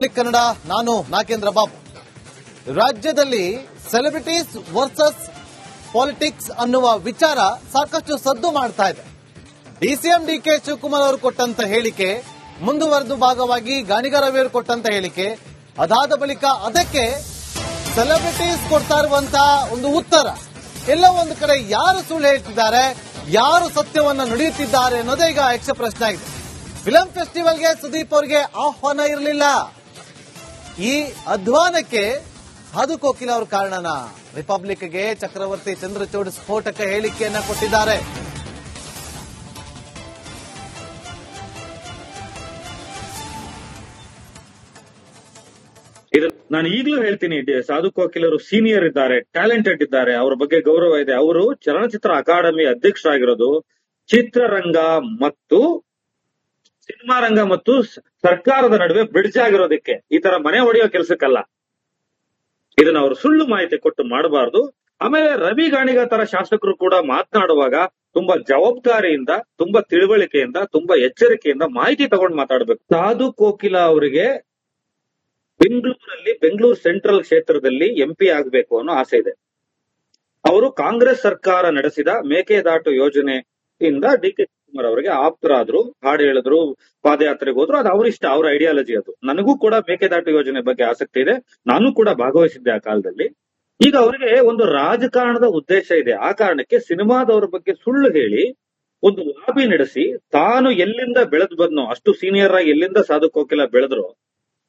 ಕನ್ನಡ ನಾನು ನಾಗೇಂದ್ರ ಬಾಬು. ರಾಜ್ಯದಲ್ಲಿ celebrities versus politics ಅನ್ನುವ ವಿಚಾರ ಸಾಕಷ್ಟು ಸದ್ದು ಮಾಡ್ತಾ ಇದೆ. ಡಿಸಿಎಂ ಡಿಕೆ ಶಿವಕುಮಾರ್ ಅವರು ಕೊಟ್ಟಂತ ಹೇಳಿಕೆ, ಮುಂದುವರೆದ ಭಾಗವಾಗಿ ಗಾಣಿಗ ರವಿ ಅವರು ಕೊಟ್ಟಂತ ಹೇಳಿಕೆ, ಅದಾದ ಬಳಿಕ ಅದಕ್ಕೆ ಸೆಲೆಬ್ರಿಟೀಸ್ ಕೊಡ್ತಾ ಇರುವಂತಹ ಒಂದು ಉತ್ತರ, ಎಲ್ಲ ಒಂದು ಕಡೆ ಯಾರು ಸುಳ್ಳು ಹೇಳ್ತಿದ್ದಾರೆ, ಯಾರು ಸತ್ಯವನ್ನ ನುಡಿಯುತ್ತಿದ್ದಾರೆ ಅನ್ನೋದೇ ಈಗ ಯಕ್ಷ ಪ್ರಶ್ನೆ ಆಗಿದೆ. ಫಿಲಂ ಫೆಸ್ಟಿವಲ್ಗೆ ಸುದೀಪ್ ಅವರಿಗೆ ಆಹ್ವಾನ ಇರಲಿಲ್ಲ. ಈ ಅಧ್ವಾನಕ್ಕೆ ಸಾಧು ಕೋಕಿಲ ಅವರು ಕಾರಣನ? ರಿಪಬ್ಲಿಕ್ಗೆ ಚಕ್ರವರ್ತಿ ಚಂದ್ರಚೂಡ್ ಸ್ಫೋಟಕ ಹೇಳಿಕೆಯನ್ನ ಕೊಟ್ಟಿದ್ದಾರೆ. ನಾನು ಈಗಲೂ ಹೇಳ್ತೀನಿ, ಸಾಧು ಕೋಕಿಲರು ಸೀನಿಯರ್ ಇದ್ದಾರೆ, ಟ್ಯಾಲೆಂಟೆಡ್ ಇದ್ದಾರೆ, ಅವರ ಬಗ್ಗೆ ಗೌರವ ಇದೆ. ಅವರು ಚಲನಚಿತ್ರ ಅಕಾಡೆಮಿ ಅಧ್ಯಕ್ಷರಾಗಿರೋದು ಚಿತ್ರರಂಗ ಮತ್ತು ಸಿನಿಮಾ ರಂಗ ಮತ್ತು ಸರ್ಕಾರದ ನಡುವೆ ಬ್ರಿಡ್ಜ್ ಆಗಿರೋದಕ್ಕೆ, ಈ ತರ ಮನೆ ಹೊಡೆಯೋ ಕೆಲಸಕ್ಕಲ್ಲ. ಇದನ್ನ ಅವರು ಸುಳ್ಳು ಮಾಹಿತಿ ಕೊಟ್ಟು ಮಾಡಬಾರ್ದು. ಆಮೇಲೆ ರವಿ ಗಾಣಿಗ ತರ ಶಾಸಕರು ಕೂಡ ಮಾತನಾಡುವಾಗ ತುಂಬಾ ಜವಾಬ್ದಾರಿಯಿಂದ, ತುಂಬಾ ತಿಳುವಳಿಕೆಯಿಂದ, ತುಂಬಾ ಎಚ್ಚರಿಕೆಯಿಂದ ಮಾಹಿತಿ ತಗೊಂಡು ಮಾತಾಡಬೇಕು. ಸಾಧು ಕೋಕಿಲ ಅವರಿಗೆ ಬೆಂಗಳೂರು ಸೆಂಟ್ರಲ್ ಕ್ಷೇತ್ರದಲ್ಲಿ ಎಂಪಿ ಆಗಬೇಕು ಅನ್ನೋ ಆಸೆ ಇದೆ. ಅವರು ಕಾಂಗ್ರೆಸ್ ಸರ್ಕಾರ ನಡೆಸಿದ ಮೇಕೆದಾಟು ಯೋಜನೆಯಿಂದ ಡಿ ಕೆ ಶಿವಕುಮಾರ್ ಅವರಿಗೆ ಆಪ್ತರಾದ್ರು, ಹಾಡು ಹೇಳಿದ್ರು, ಪಾದಯಾತ್ರೆಗೆ ಹೋದ್ರು. ಅದು ಅವರಿಷ್ಟ, ಅವರ ಐಡಿಯಾಲಜಿ ಅದು. ನನಗೂ ಕೂಡ ಮೇಕೆದಾಟು ಯೋಜನೆ ಬಗ್ಗೆ ಆಸಕ್ತಿ ಇದೆ, ನಾನು ಕೂಡ ಭಾಗವಹಿಸಿದ್ದೆ ಆ ಕಾಲದಲ್ಲಿ. ಈಗ ಅವರಿಗೆ ಒಂದು ರಾಜಕಾರಣದ ಉದ್ದೇಶ ಇದೆ. ಆ ಕಾರಣಕ್ಕೆ ಸಿನಿಮಾದವರ ಬಗ್ಗೆ ಸುಳ್ಳು ಹೇಳಿ ಒಂದು ಲಾಬಿ ನಡೆಸಿ, ತಾನು ಎಲ್ಲಿಂದ ಬೆಳೆದು ಬಂದ್ನೋ, ಅಷ್ಟು ಸೀನಿಯರ್ ಆಗಿ ಎಲ್ಲಿಂದ ಸಾಧು ಕೋಕಿಲ ಬೆಳೆದ್ರು,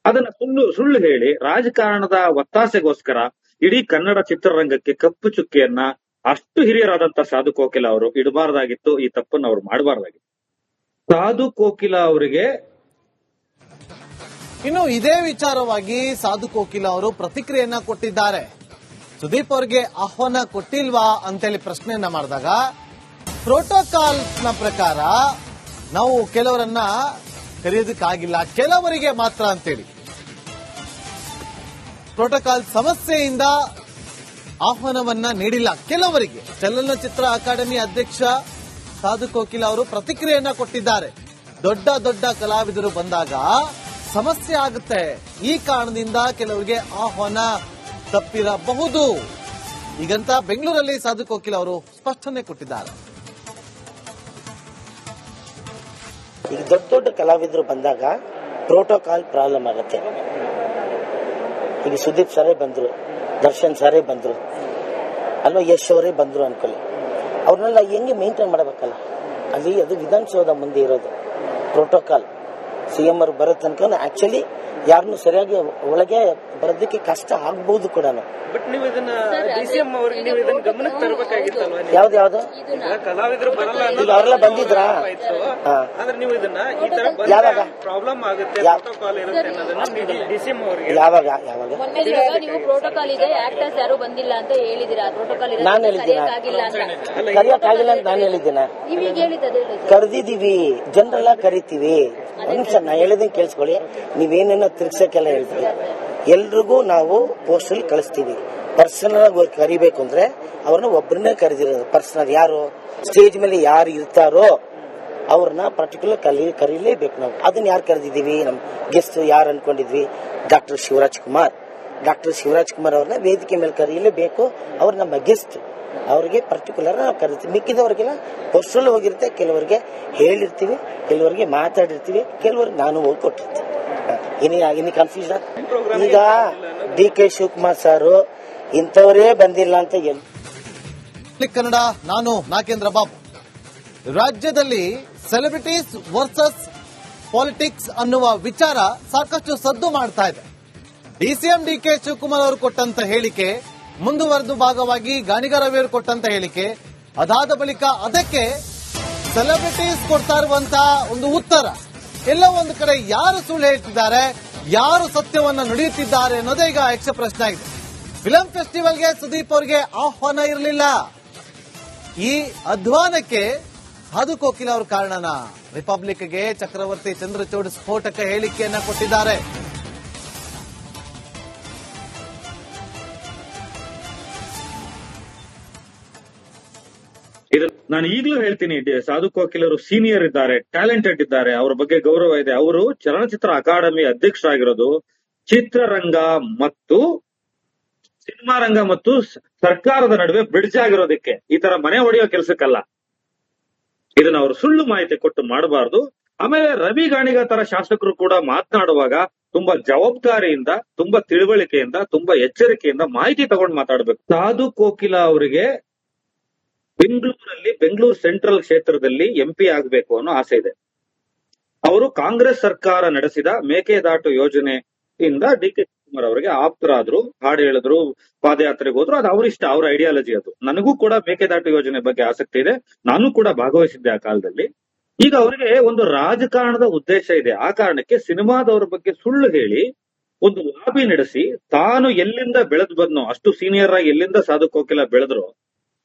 ಅದನ್ನ ಸುಳ್ಳು ಹೇಳಿ ರಾಜಕಾರಣದ ಒತ್ತಾಸೆಗೋಸ್ಕರ ಇಡೀ ಕನ್ನಡ ಚಿತ್ರರಂಗಕ್ಕೆ ಕಪ್ಪು ಚುಕ್ಕಿಯನ್ನ ಅಷ್ಟು ಹಿರಿಯರಾದಂತ ಸಾಧು ಕೋಕಿಲ ಅವರು ಇಡಬಾರ್ದಾಗಿತ್ತು. ಈ ತಪ್ಪನ್ನು ಅವರು ಮಾಡಬಾರ್ದಾಗಿತ್ತು. ಸಾಧು ಕೋಕಿಲ ಅವರಿಗೆ ಇನ್ನು ಇದೇ ವಿಚಾರವಾಗಿ ಸಾಧು ಕೋಕಿಲ ಅವರು ಪ್ರತಿಕ್ರಿಯೆಯನ್ನ ಕೊಟ್ಟಿದ್ದಾರೆ. ಸುದೀಪ್ ಅವರಿಗೆ ಆಹ್ವಾನ ಕೊಟ್ಟಿಲ್ವಾ ಅಂತೇಳಿ ಪ್ರಶ್ನೆಯನ್ನ ಮಾಡಿದಾಗ, ಪ್ರೋಟೋಕಾಲ್ ನ ಪ್ರಕಾರ ನಾವು ಕೆಲವರನ್ನ ಕರೆಯೋದಕ್ಕಾಗಿಲ್ಲ, ಕೆಲವರಿಗೆ ಮಾತ್ರ ಅಂತೇಳಿ, ಪ್ರೋಟೋಕಾಲ್ ಸಮಸ್ಯೆಯಿಂದ ಆಹ್ವಾನವನ್ನ ನೀಡಿಲ್ಲ ಕೆಲವರಿಗೆ. ಚಲನಚಿತ್ರ ಅಕಾಡೆಮಿ ಅಧ್ಯಕ್ಷ ಸಾಧು ಕೋಕಿಲ ಅವರು ಪ್ರತಿಕ್ರಿಯೆಯನ್ನ ಕೊಟ್ಟಿದ್ದಾರೆ. ದೊಡ್ಡ ದೊಡ್ಡ ಕಲಾವಿದರು ಬಂದಾಗ ಸಮಸ್ಯೆ ಆಗುತ್ತೆ, ಈ ಕಾರಣದಿಂದ ಕೆಲವರಿಗೆ ಆಹ್ವಾನ ತಪ್ಪಿರಬಹುದು. ಈಗಂತ ಬೆಂಗಳೂರಲ್ಲಿ ಸಾಧು ಕೋಕಿಲ ಅವರು ಸ್ಪಷ್ಟನೆ ಕೊಟ್ಟಿದ್ದಾರೆ. ಈಗ ದೊಡ್ಡ ದೊಡ್ಡ ಕಲಾವಿದರು ಬಂದಾಗ ಪ್ರೋಟೋಕಾಲ್ ಪ್ರಾಬ್ಲಮ್ ಆಗುತ್ತೆ. ಈಗ ಸುದೀಪ್ ಸರೇ ಬಂದ್ರು, ದರ್ಶನ್ ಸರೇ ಬಂದ್ರು ಅಲ್ವಾ, ಯಶ್ ಅವರೇ ಬಂದ್ರು ಅನ್ಕೊಳ್ಳಿ, ಅವ್ರನ್ನೆಲ್ಲ ಹೆಂಗೆ ಮೇಂಟೈನ್ ಮಾಡಬೇಕಲ್ಲ. ಅಲ್ಲಿ ಅದು ವಿಧಾನಸೌಧ ಮುಂದೆ ಇರೋದು ಪ್ರೋಟೋಕಾಲ್. ಸಿಎಂ ಅವ್ರು ಬರೋ ತನಕ ಆಕ್ಚುಲಿ ಯಾರನ್ನು ಸರಿಯಾಗಿ ಒಳಗೆ ಬರೋದಕ್ಕೆ ಕಷ್ಟ ಆಗ್ಬಹುದು ಕೂಡ. ಬಟ್ ನೀವು ಇದನ್ನ ಡಿಸಿಎಂ ಅವರಿಗೆ ನೀವು ಇದನ್ನ ಗಮನಕ್ಕೆ ತರಬೇಕಾಗಿತ್ತಲ್ವಾ? ಯಾವ್ದು ಕಲಾವಿದರು ಬರಲ್ಲ ಈಗ ಅವರೆಲ್ಲ ಬಂದಿದ್ರಾ? ಆದ್ರೆ ನೀವು ಇದನ್ನ ಈ ತರ ಯಾವಾಗ ಪ್ರಾಬ್ಲಮ್ ಆಗುತ್ತೆ, ಪ್ರೋಟೋಕಾಲ್ ಇರುತ್ತೆ ಅನ್ನೋದನ್ನ ಡಿಸಿಎಂ ಅವರಿಗೆ ಯಾವಾಗ ನೀವು ಪ್ರೋಟೋಕಾಲ್ ಇದೆ, ಆಕ್ಟರ್ಸ್ ಯಾರು ಬಂದಿಲ್ಲ ಅಂತ ಹೇಳಿದಿರಾ? ಪ್ರೋಟೋಕಾಲ್ ನಾನು ಹೇಳಿದ್ದೀನ ಕರಿಯಕ್ಕಾಗಿಲ್ಲ ಅಂತ ನಾನು ಹೇಳಿದ್ದೀನ? ಕರೆದಿದೀವಿ, ಜನರೆಲ್ಲ ಕರಿತೀವಿ. ನಿಮಿಷ ನಾ ಹೇಳಿದಂಗೆ ಕೇಳಿಸ್ಕೊಳ್ಳಿ. ನೀವೇನೇನೋ ತಿರ್ಗ್ಸಕ್ಕೆಲ್ಲ ಹೇಳ್ತೀವಿ. ಎಲ್ರಿಗೂ ನಾವು ಪೋಸ್ಟಲ್ಲಿ ಕಳಿಸ್ತೀವಿ. ಪರ್ಸನಲ್ ಆಗಿ ಕರಿಬೇಕು ಅಂದ್ರೆ ಅವ್ರನ್ನ ಒಬ್ಬರನ್ನೇ ಕರೆದಿರೋದು. ಪರ್ಸನಲ್ ಯಾರು ಸ್ಟೇಜ್ ಮೇಲೆ ಯಾರು ಇರ್ತಾರೋ ಅವ್ರನ್ನ ಪರ್ಟಿಕ್ಯುಲರ್ ಕರೀಲೇಬೇಕು ನಾವು. ಅದನ್ನ ಯಾರು ಕರೆದಿದ್ದೀವಿ? ನಮ್ ಗೆಸ್ಟ್ ಯಾರು ಅನ್ಕೊಂಡಿದ್ವಿ? ಡಾಕ್ಟರ್ ಶಿವರಾಜ್ ಕುಮಾರ್ ಅವ್ರನ್ನ ವೇದಿಕೆ ಮೇಲೆ ಕರೀಲೇಬೇಕು. ಅವ್ರು ನಮ್ಮ ಗೆಸ್ಟ್, ಅವ್ರಿಗೆ ಪರ್ಟಿಕ್ಯುಲರ್ ನಾವು ಕರಿತೀವಿ. ಮಿಕ್ಕಿದವ್ರಿಗೆಲ್ಲ ಪೋಸ್ಟಲ್ಲಿ ಹೋಗಿರುತ್ತೆ, ಕೆಲವರಿಗೆ ಹೇಳಿರ್ತೀವಿ, ಕೆಲವರಿಗೆ ಮಾತಾಡಿರ್ತೀವಿ, ಕೆಲವರಿಗೆ ನಾನು ಹೋಗಿ ಕೊಟ್ಟಿರ್ತೀನಿ. ಇನ್ನು ಕನ್ಫ್ಯೂಷನ್. ಈಗ ಡಿ ಕೆ ಶಿವಕುಮಾರ್ ಸಾರು ಇಂಥವರೇ ಬಂದಿಲ್ಲ ಅಂತ ಕನ್ನಡ ನಾನು ನಾಗೇಂದ್ರ ಬಾಬು. ರಾಜ್ಯದಲ್ಲಿ ಸೆಲೆಬ್ರಿಟೀಸ್ ವರ್ಸಸ್ ಪಾಲಿಟಿಕ್ಸ್ ಅನ್ನುವ ವಿಚಾರ ಸಾಕಷ್ಟು ಸದ್ದು ಮಾಡ್ತಾ ಇದೆ. ಡಿಸಿಎಂ ಡಿಕೆ ಶಿವಕುಮಾರ್ ಅವರು ಕೊಟ್ಟಂತ ಹೇಳಿಕೆ, ಮುಂದುವರೆದ ಭಾಗವಾಗಿ ಗಾಣಿಗ ರವಿ ಅವರು ಕೊಟ್ಟಂತ ಹೇಳಿಕೆ, ಅದಾದ ಬಳಿಕ ಅದಕ್ಕೆ ಸೆಲೆಬ್ರಿಟೀಸ್ ಕೊಡ್ತಾ ಇರುವಂತಹ ಒಂದು ಉತ್ತರ, ಎಲ್ಲ ಒಂದು ಕಡೆ ಯಾರು ಸುಳ್ಳು ಹೇಳ್ತಿದ್ದಾರೆ, ಯಾರು ಸತ್ಯವನ್ನ ನುಡಿಯುತ್ತಿದ್ದಾರೆ ಅನ್ನೋದೇ ಈಗ ಯಕ್ಷ ಪ್ರಶ್ನೆ ಆಗಿದೆ. ಫಿಲಂ ಫೆಸ್ಟಿವಲ್ಗೆ ಸುದೀಪ್ ಅವರಿಗೆ ಆಹ್ವಾನ ಇರಲಿಲ್ಲ. ಈ ಅಧ್ವಾನಕ್ಕೆ ಸಾಧು ಕೋಕಿಲ ಅವರು ಕಾರಣನ? ರಿಪಬ್ಲಿಕ್ಗೆ ಚಕ್ರವರ್ತಿ ಚಂದ್ರಚೂಡ್ ಸ್ಫೋಟಕ ಹೇಳಿಕೆಯನ್ನ ಕೊಟ್ಟಿದ್ದಾರೆ. ನಾನು ಈಗಲೂ ಹೇಳ್ತೀನಿ, ಸಾಧು ಕೋಕಿಲರು ಸೀನಿಯರ್ ಇದ್ದಾರೆ, ಟ್ಯಾಲೆಂಟೆಡ್ ಇದ್ದಾರೆ, ಅವರ ಬಗ್ಗೆ ಗೌರವ ಇದೆ. ಅವರು ಚಲನಚಿತ್ರ ಅಕಾಡೆಮಿ ಅಧ್ಯಕ್ಷರಾಗಿರೋದು ಚಿತ್ರರಂಗ ಮತ್ತು ಸಿನಿಮಾ ರಂಗ ಮತ್ತು ಸರ್ಕಾರದ ನಡುವೆ ಬ್ರಿಡ್ಜ್ ಆಗಿರೋದಕ್ಕೆ, ಈ ತರ ಮನೆ ಹೊಡೆಯೋ ಕೆಲಸಕ್ಕಲ್ಲ. ಇದನ್ನ ಅವರು ಸುಳ್ಳು ಮಾಹಿತಿ ಕೊಟ್ಟು ಮಾಡಬಾರ್ದು. ಆಮೇಲೆ ರವಿ ಗಾಣಿಗ ತರ ಶಾಸಕರು ಕೂಡ ಮಾತನಾಡುವಾಗ ತುಂಬಾ ಜವಾಬ್ದಾರಿಯಿಂದ, ತುಂಬಾ ತಿಳುವಳಿಕೆಯಿಂದ, ತುಂಬಾ ಎಚ್ಚರಿಕೆಯಿಂದ ಮಾಹಿತಿ ತಗೊಂಡು ಮಾತಾಡ್ಬೇಕು. ಸಾಧು ಕೋಕಿಲ ಅವರಿಗೆ ಬೆಂಗಳೂರು ಸೆಂಟ್ರಲ್ ಕ್ಷೇತ್ರದಲ್ಲಿ MP ಆಗ್ಬೇಕು ಅನ್ನೋ ಆಸೆ ಇದೆ. ಅವರು ಕಾಂಗ್ರೆಸ್ ಸರ್ಕಾರ ನಡೆಸಿದ ಮೇಕೆದಾಟು ಯೋಜನೆಯಿಂದ DK ಶಿವಕುಮಾರ್ ಅವರಿಗೆ ಆಪ್ತರಾದ್ರು, ಹಾಡು ಹೇಳಿದ್ರು, ಪಾದಯಾತ್ರೆಗೆ ಹೋದ್ರು. ಅದು ಅವರಿಷ್ಟ, ಅವ್ರ ಐಡಿಯಾಲಜಿ ಅದು. ನನಗೂ ಕೂಡ ಮೇಕೆದಾಟು ಯೋಜನೆ ಬಗ್ಗೆ ಆಸಕ್ತಿ ಇದೆ, ನಾನು ಕೂಡ ಭಾಗವಹಿಸಿದ್ದೆ ಆ ಕಾಲದಲ್ಲಿ. ಈಗ ಅವರಿಗೆ ಒಂದು ರಾಜಕಾರಣದ ಉದ್ದೇಶ ಇದೆ. ಆ ಕಾರಣಕ್ಕೆ ಸಿನಿಮಾದವರ ಬಗ್ಗೆ ಸುಳ್ಳು ಹೇಳಿ ಒಂದು ಲಾಬಿ ನಡೆಸಿ, ತಾನು ಎಲ್ಲಿಂದ ಬೆಳೆದು ಬಂದ್ನೋ, ಅಷ್ಟು ಸೀನಿಯರ್ ಆಗಿ ಎಲ್ಲಿಂದ ಸಾಧು ಕೋಕಿಲ ಬೆಳೆದ್ರು,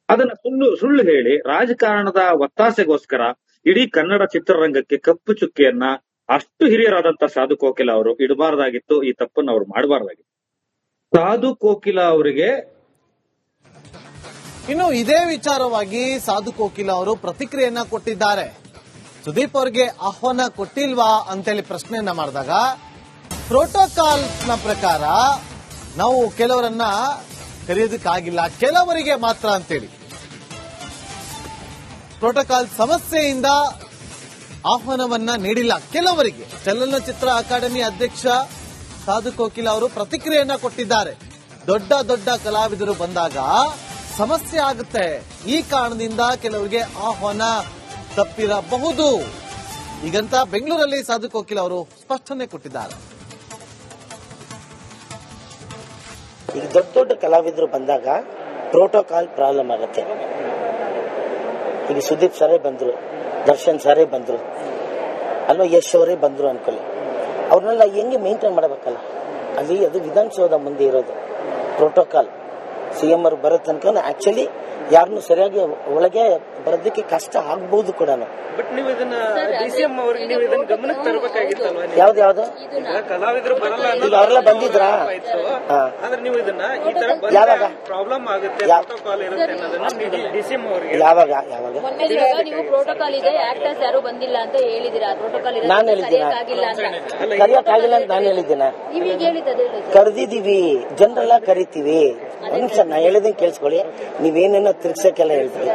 ಅದನ್ನ ಸುಳ್ಳು ಹೇಳಿ ರಾಜಕಾರಣದ ಒತ್ತಾಸೆಗೋಸ್ಕರ ಇಡೀ ಕನ್ನಡ ಚಿತ್ರರಂಗಕ್ಕೆ ಕಪ್ಪು ಚುಕ್ಕಿಯನ್ನ ಅಷ್ಟು ಹಿರಿಯರಾದಂತ ಸಾಧು ಕೋಕಿಲ ಅವರು ಇಡಬಾರ್ದಾಗಿತ್ತು. ಈ ತಪ್ಪನ್ನು ಅವರು ಮಾಡಬಾರ್ದಾಗಿತ್ತು. ಸಾಧು ಕೋಕಿಲ ಅವರಿಗೆ ಇನ್ನು ಇದೇ ವಿಚಾರವಾಗಿ ಸಾಧು ಕೋಕಿಲ ಅವರು ಪ್ರತಿಕ್ರಿಯೆಯನ್ನ ಕೊಟ್ಟಿದ್ದಾರೆ. ಸುದೀಪ್ ಅವರಿಗೆ ಆಹ್ವಾನ ಕೊಟ್ಟಿಲ್ವಾ ಅಂತೇಳಿ ಪ್ರಶ್ನೆಯನ್ನ ಮಾಡಿದಾಗ, ಪ್ರೋಟೋಕಾಲ್ ನ ಪ್ರಕಾರ ನಾವು ಕೆಲವರನ್ನ ಕರೆಯೋದಕ್ಕಾಗಿಲ್ಲ, ಕೆಲವರಿಗೆ ಮಾತ್ರ ಅಂತೇಳಿ. ಪ್ರೋಟೋಕಾಲ್ ಸಮಸ್ಯೆಯಿಂದ ಆಹ್ವಾನವನ್ನ ನೀಡಿಲ್ಲ ಕೆಲವರಿಗೆ. ಚಲನಚಿತ್ರ ಅಕಾಡೆಮಿ ಅಧ್ಯಕ್ಷ ಸಾಧು ಕೋಕಿಲ ಅವರು ಪ್ರತಿಕ್ರಿಯೆಯನ್ನ ಕೊಟ್ಟಿದ್ದಾರೆ. ದೊಡ್ಡ ದೊಡ್ಡ ಕಲಾವಿದರು ಬಂದಾಗ ಸಮಸ್ಯೆ ಆಗುತ್ತೆ, ಈ ಕಾರಣದಿಂದ ಕೆಲವರಿಗೆ ಆಹ್ವಾನ ತಪ್ಪಿರಬಹುದು. ಈಗಂತ ಬೆಂಗಳೂರಲ್ಲಿ ಸಾಧು ಕೋಕಿಲ ಅವರು ಸ್ಪಷ್ಟನೆ ಕೊಟ್ಟಿದ್ದಾರೆ. ಈಗ ದೊಡ್ಡ ದೊಡ್ಡ ಕಲಾವಿದರು ಬಂದಾಗ ಪ್ರೋಟೋಕಾಲ್ ಪ್ರಾಬ್ಲಮ್ ಆಗುತ್ತೆ. ಈಗ ಸುದೀಪ್ ಸರೇ ಬಂದ್ರು, ದರ್ಶನ್ ಸರೇ ಬಂದ್ರು, ಅಲ್ವಾ, ಯಶ್ ಅವರೇ ಬಂದ್ರು ಅನ್ಕೊಳ್ಳಿ. ಅವ್ರನ್ನೆಲ್ಲ ಹೆಂಗೆ ಮೇಂಟೈನ್ ಮಾಡಬೇಕಲ್ಲ. ಅಲ್ಲಿ ಅದು ವಿಧಾನಸೌಧ ಮುಂದೆ ಇರೋದು ಪ್ರೋಟೋಕಾಲ್. CM ಅವರು ಬರೋ ತನಕ ಆಕ್ಚುಲಿ ಯಾರನ್ನು ಸರಿಯಾಗಿ ಒಳಗೆ ಬರೋದಕ್ಕೆ ಕಷ್ಟ ಆಗ್ಬಹುದು ಕೂಡ. ಬಟ್ ನೀವು ಇದನ್ನ DCM ಅವ್ರಿಗೆ ನೀವು ಇದನ್ನ ಗಮನಕ್ಕೆ ತರಬೇಕಾಗಿತ್ತಲ್ವಾ? ಯಾವ್ದು ಕಲಾವಿದರು ಬರಲ್ಲ ಈಗ ಅವರೆಲ್ಲ ಬಂದಿದ್ರಾ? ಆದ್ರೆ ನೀವು ಇದನ್ನ ಈ ತರ ಯಾವಾಗ ಪ್ರಾಬ್ಲಮ್ ಆಗುತ್ತೆ, ಪ್ರೋಟೋಕಾಲ್ ಇರುತ್ತೆ ಅನ್ನೋದನ್ನ DCM ಅವರಿಗೆ ಯಾವಾಗ ಮೊನ್ನೆ ಇವಾಗ ನೀವು ಪ್ರೋಟೋಕಾಲ್ ಇದೆ, ಆಕ್ಟರ್ಸ್ ಯಾರು ಬಂದಿಲ್ಲ ಅಂತ ಹೇಳಿದಿರಾ. ಪ್ರೋಟೋಕಾಲ್ ಇದೆ, ನಾನು ಹೇಳಿದ್ದೀನ? ಕರಿಯಕ್ಕಾಗಿಲ್ಲ ಅಂತ ನಾನು ಹೇಳಿದ್ದೀನ? ನೀವೀಗ ಹೇಳಿದ್ದದು ಹೇಳಿ. ಕರೆದಿದೀವಿ, ಜನರೆಲ್ಲ ಕರಿತೀವಿ. ಒಂದ್ ನಿಮಿಷ ನಾ ಹೇಳಿದಂಗೆ ಕೇಳಿಸ್ಕೊಳ್ಳಿ. ನೀವೇನೇನೋ ತಿರ್ಗ್ಸಕ್ಕೆಲ್ಲ ಹೇಳ್ತೀವಿ.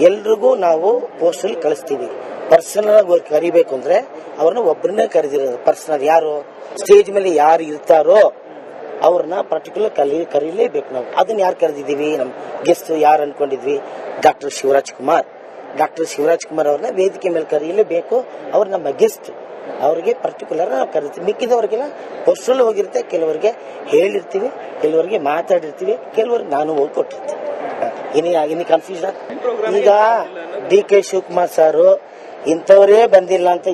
ಎಲ್ರಿಗೂ ನಾವು ಪೋಸ್ಟಲ್ಲಿ ಕಳಿಸ್ತೀವಿ. ಪರ್ಸನಲ್ ಆಗಿ ಕರಿಬೇಕು ಅಂದ್ರೆ ಅವ್ರನ್ನ ಒಬ್ಬರನ್ನೇ ಕರೆದಿರೋದು. ಪರ್ಸನಲ್ ಯಾರು ಸ್ಟೇಜ್ ಮೇಲೆ ಯಾರು ಇರ್ತಾರೋ ಅವ್ರನ್ನ ಪರ್ಟಿಕ್ಯುಲರ್ ಕರೀಲೇಬೇಕು ನಾವು. ಅದನ್ನ ಯಾರು ಕರೆದಿದ್ದೀವಿ? ನಮ್ ಗೆಸ್ಟ್ ಯಾರು ಅನ್ಕೊಂಡಿದ್ವಿ? ಡಾಕ್ಟರ್ ಶಿವರಾಜ್ ಕುಮಾರ್ ಅವ್ರನ್ನ ವೇದಿಕೆ ಮೇಲೆ ಕರೀಲೇಬೇಕು. ಅವ್ರು ನಮ್ಮ ಗೆಸ್ಟ್, ಅವ್ರಿಗೆ ಪರ್ಟಿಕ್ಯುಲರ್ ನಾವು ಕರಿತೀವಿ. ಮಿಕ್ಕಿದವ್ರಿಗೆಲ್ಲ ಪರ್ಸನಲ್ ಹೋಗಿರುತ್ತೆ, ಕೆಲವರಿಗೆ ಹೇಳಿರ್ತೀವಿ, ಕೆಲವರಿಗೆ ಮಾತಾಡಿರ್ತೀವಿ, ಕೆಲವರಿಗೆ ನಾನು ಹೋಗಿ ಕೊಟ್ಟಿರ್ತೀವಿ. ಇನ್ನು ಕನ್ಫ್ಯೂಷನ್. ಈಗ DK ಶಿವಕುಮಾರ್ ಸಾರು ಇಂಥವರೇ ಬಂದಿಲ್ಲ ಅಂತ